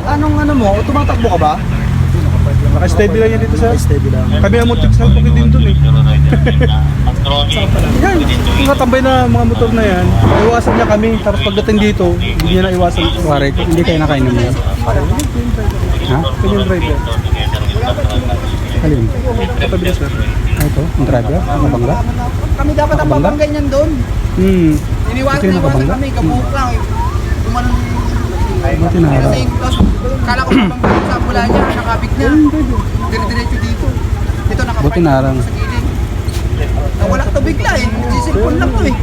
anong ano mo? Tumatakbo ka ba? Naka-steady lang yan dito sa... Steady lang. Kami ang motor sa pagod din dun eh. Yan, yung katambay na mga motor na yan, iwasan niya kami. Tapos pagdating dito, hindi niya na iwasan. Kuwari, hindi kayo nakainom yan. Ha? Kanyang driver. Alin? Kapabilis na. Ito, ang driver? Ang kabangga? Kami dapat ang pabanggay niyan doon. Ito yung nakabangga? Kami, kabuhok lang. Tumanon. Buti na harap. Kasi kala ko pabanggay sa mula niya, nakabig na. Dire-diretso dito. Ito Buti nakapark na harap. sa gilid. Nawala ka bigla eh. Sisilpon lang to eh.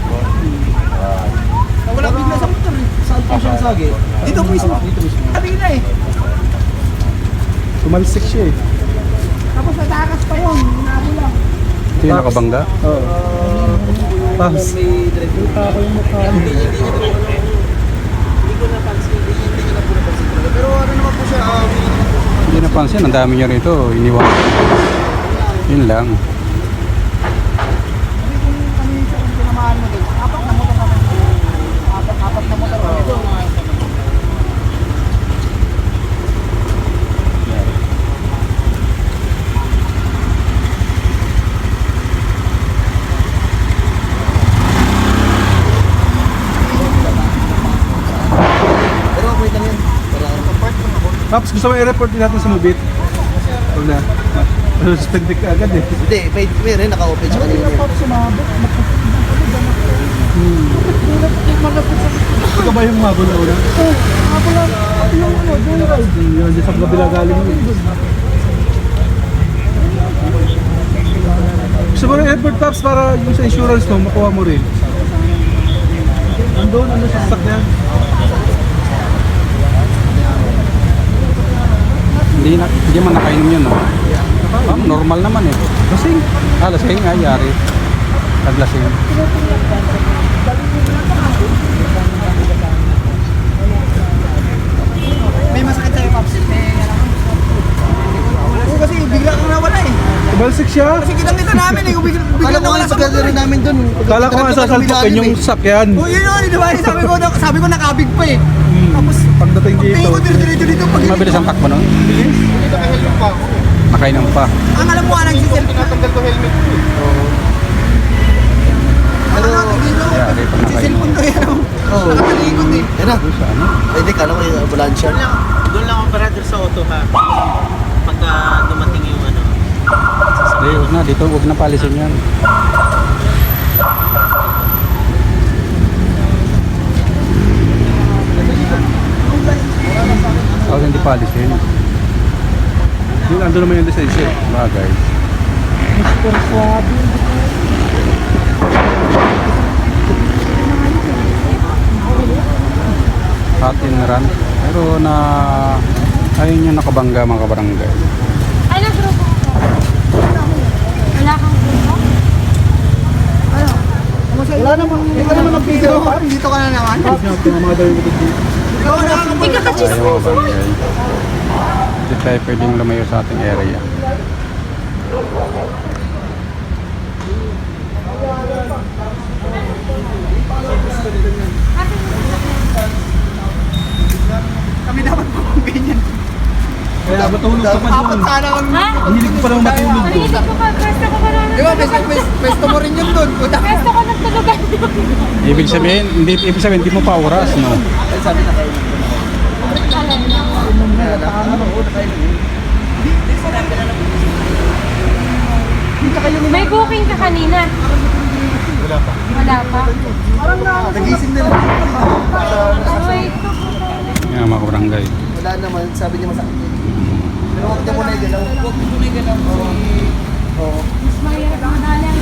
Nawala bigla sa motor eh. Saan pa siya sagi? Dito mismo. Sabi na eh. Tumalsik siya eh. Tapos natakas pa yun. Hinabo lang. Ito yung nakabangga? Oo. Tapos, Kita ko yung mukha. Hindi ko napansin. Hindi ko napansin talaga. Pero ano naman po siya? Hindi napansin, ang dami niya rito. Iniwan. Yun lang. Kami kung tinamahan mo din. Apat na motor naman. Apat na motor. Ito. Pero okay lang yan. tapos gusto mo i-report din natin sa Mubit. Huwag na. Suspended ka agad eh. Hindi, may rin naka-open sa kanina. Ikaw ba yung mabol na una? Yun, dyan sa kabila galing yun. Gusto mo rin airport taps para yung sa insurance mo, makuha mo rin. Andun sa sasakyan. Hindi man nakainom yun, no? Normal naman eh. Lasing. Lasing, yari. Naglasing. May masakit sa'yo, Pops. Oo, kasi bigla kang nawala eh. Tumalsik siya. Kasi kitang-kita namin eh. Kung bigla nawala sa motor rin namin dun. Kala ko nga sasalpukin yung sasakyan. Oo, yun yun. Diba? Sabi ko nakabig pa eh. Tapos, Pagdating dito. tingin ko dito dito. Mabilis ang takbo nun? Nakainom pa. Ang alam mo nga nang siselfon. Natanggal ko helmet ko eh. Ano natin dito? Yari, pag nakainom. Siselfon ko yan. Nakatalikod eh. Yan na. Pwede ka lang yung ambulansya. Doon lang operador sa auto ha. Pagka dumating yung ano. Hindi, huwag na. Dito, huwag na palisin yan. Huwag hindi palisin. Yun, ando naman yung lisensya. Bagay. Hot and run. Pero ayun yung nakabangga mga kabarangay. Ano grupo ko? Wala kang grupo? Wala naman. Hindi ka naman nag-video. Dito ka na naman. Mga daw yung dito. Ikaw na naman. Hindi ka Ayaw kachismoso. mga barangay. Hindi tayo pwedeng lumayo sa ating area. Kami dapat pabanggay niyan. Kaya matulog ka pa Apat doon. sana kami. Ha? Ang hilig ko pa naman matulog doon. Pwede ko pa, pwesto ko pa rin. Di ba, pwesto mo rin yun doon. Puta. Pwesto ko nagtulugan doon. Ibig sabihin, hindi mo pa oras, no? May booking ka kanina. Wala pa. Wala pa. Nagising na lang. Wait. Yan mga kabarangay. Wala naman, sabi niya masakit. Pero huwag niya muna igalaw. Huwag niya muna igalaw. Oo. Mas mahirap ang madalang.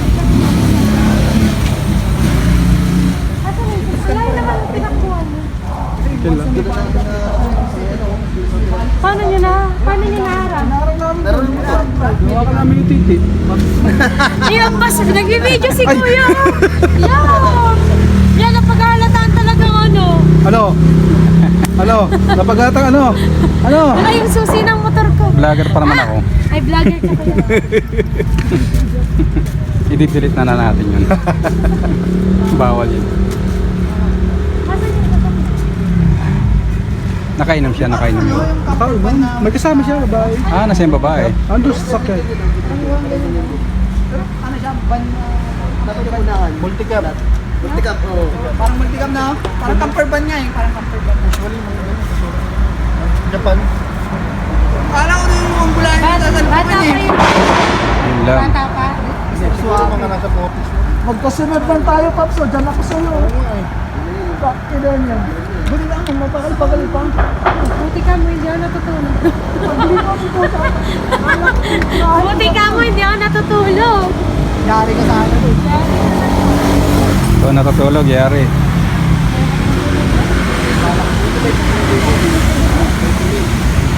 Asa na ito? Wala yun naman ang pinakbuhan mo. Yan lang. Paano nyo naharap? Naroon mo to. Gawa ka namin yung titi. Ayun ba? Nag-video si Kuya. Yan. Yan ang paghahalataan talagang ano. Ano? Ano? Napagatang ano? Ano? Wala yung susi ng motor ko. Vlogger pa naman ako. Ay, vlogger ka pala. I-delete na natin yun. Bawal yun. Asan yung motor? Nakainom siya, nakainom yun. May kasama siya, babae. Ah, nasa yung babae. Ando sa sakyan. Ano siya? Ban Dapat yung unahan. multicam. Multicam, oo. Parang multicam na. Parang camper van nga eh. Parang camper van. Japan. Kala ko yung ambulansya Bata pa sasalpukan eh. yun. Yun lang. Bata pa. Mga nasa 40s. Magkasunod lang tayo, Paps. O, dyan ako sa'yo. Bakit na yan? Buti lang kung mapakal-pakal pa. Buti ka mo, hindi ako natutulog. Pag-ibig mo ito sa... Buti ka mo, hindi ako natutulog. Yari ka sa akin eh. So, natutulog, yari.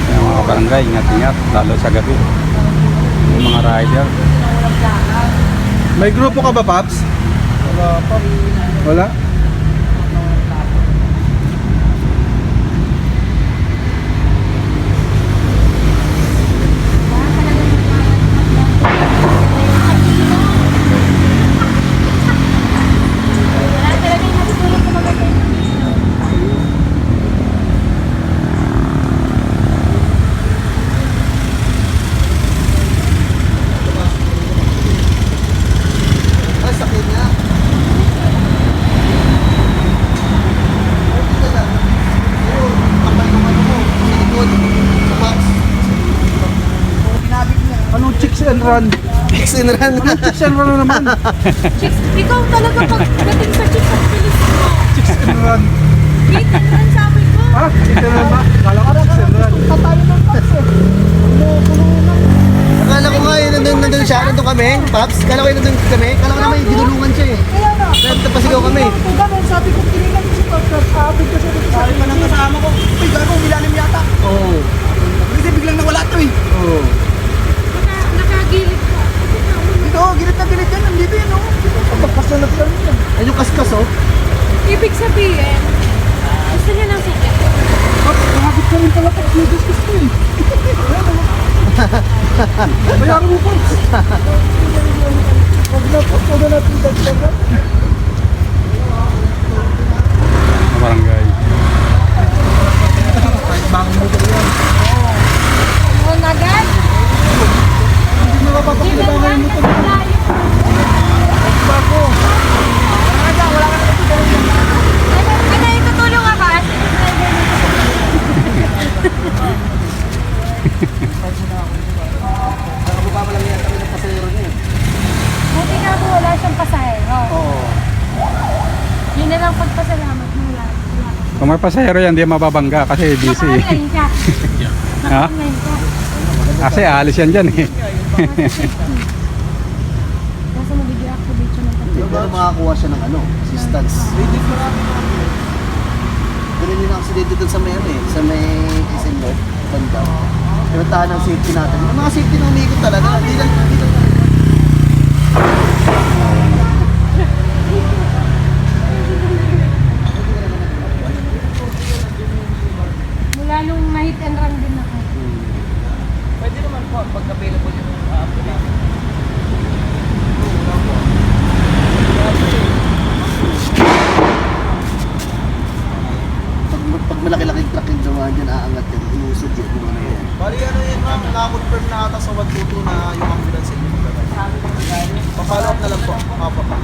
Kaya mga kabarangay, ingat-ingat, lalo sa gabi. Yung mga rider. May grupo ka ba, Paps? Wala? Wala talagang natutulog sa mga ganyan. Ay, sakit nga. Kinabig niya. Anong chicks and run? Chicks and run. Chicks and run na naman. Chicks, ikaw talaga pagdating sa chicks, ang pilis mo. Chicks and run. Wait, ano lang sabi ko? Ha? Chicks and run ba? Kala ko chicks and run. Tatalo ng Paps eh. Akala ko nga yun, nandun siya, nandun kami, Paps. Akala ko yun, nandun kami. Akala ko naman, dinulungan siya eh. Kaya nga. Kaya napasigaw kami. Kung gano'n, sabi ko, tinignan si Paps. Nakapit ka siya dito sa akin. Parang kasama ko. Uy, gago, milalim yata. Oo. Kasi biglang nawala to eh. Oo. Nakagilid ka. Dito, gilit na gilit yan. Nandito yun, oh. Magkasunod kami yan. Ayun yung kaskas, oh. Ibig sabihin, gusto niya ng sikat. Nakabit ka rin pala pag nagdiscuss ko eh. Bayaran mo, Paps. Huwag na natin dagdagan. Mga barangay. Ano na agad? Hindi na mapapakita Hindi ba na ngayon mo ito? layo. Bago. Wala ka dyan, wala ka na Ano yung tutulong ka ba? Nakababa pa lang yan kami ng pasayero niya eh. Buti nga po wala siyang pasahero. Oo. Yun na lang pagpasalamat mo wala. Kung may pasahero yan, di mababangga kasi busy. Naka-online ka. Ha? Naka-online ka. Kasi alis yan dyan eh. Nasa mag-deactivate siya ng pagkakas. Pero makakuha siya ng ano, assistance. Ganun din ang aksidente dun sa may ano eh, sa may SM North, banda. Pinuntahan ng safety natin. Yung mga safety na umikot talaga, hindi lang. Mula nung na-hit and run din ako. Pwede naman po pag available yung ambulance. Pag malaki-laking truck yung dumaan dyan, aangat yan, iusod yun, yung ano yan. Bali ano yun ma'am, na-confirm na ata sa 122 na yung ambulance yung magdadala. Pa-follow up na lang po, mapapa.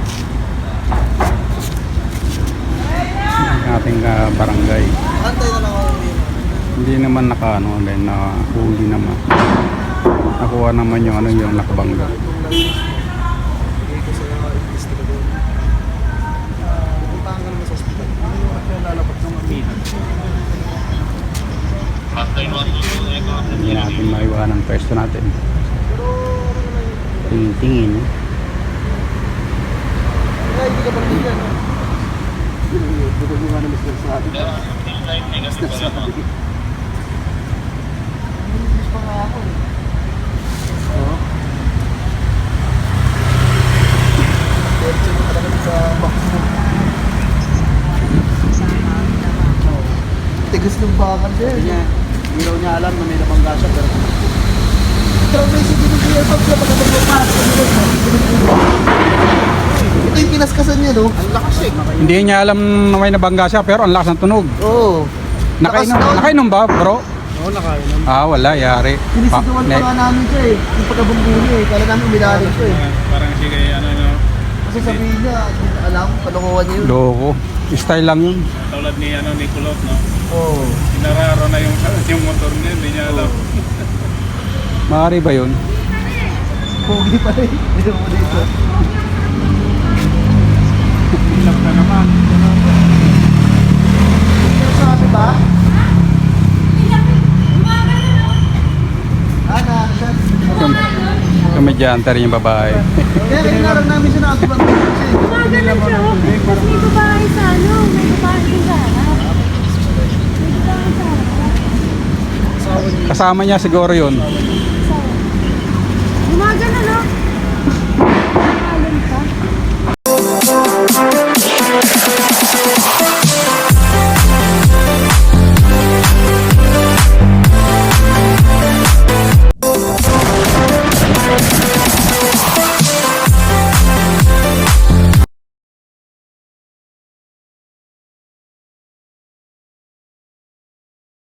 Ang ating barangay. Antay na lang ako yun. Hindi naman nakaano, dahil na huli naman. Nakuha naman yung ano yung nakabangga. Bigay ko sa investigador. Puntahan ka naman sa hospital. Ano yung lalapag ng amina? Hindi natin maiwanan ang pwesto natin. Tingin-tingin. Kaya hindi ka pagbigan. Bukod yung ano mas sa atin. Mas sa atin. Oo. Tigas ng bakal din. Hindi raw niya alam na may nabangga siya pero ikaw may sige ng clear pag siya pagkabagpapas. Ito yung kinaskasan niya, no? Ang lakas eh. Hindi niya alam na may nabangga siya pero ang lakas ng tunog. Oo. Nakainom ba, bro? Oo, nakainom. Ah, wala, yari. Sinisigawan pa nga namin siya eh. Yung pagkabumbuli eh. Kala namin umilalim siya eh. Parang sige, ano, no? Kasi sabihin niya, hindi na alam, kalokohan niya yun. Loko. Style lang yun. Tulad ni, ni Kulot, no? Oo. Inararo na yung motor niya, hindi niya alam. Maaari ba yun? Pogi pa rin. Dito mo dito. Ilap ka naman. Sabi ba? Ana, siya. Komedyante rin yung babae. Kaya kinarang namin siya na ako kasi. Gumagano siya. Oh. Tapos may babae sa ano. May babae din sa harap. May babae sa harap. Kasama niya siguro yun.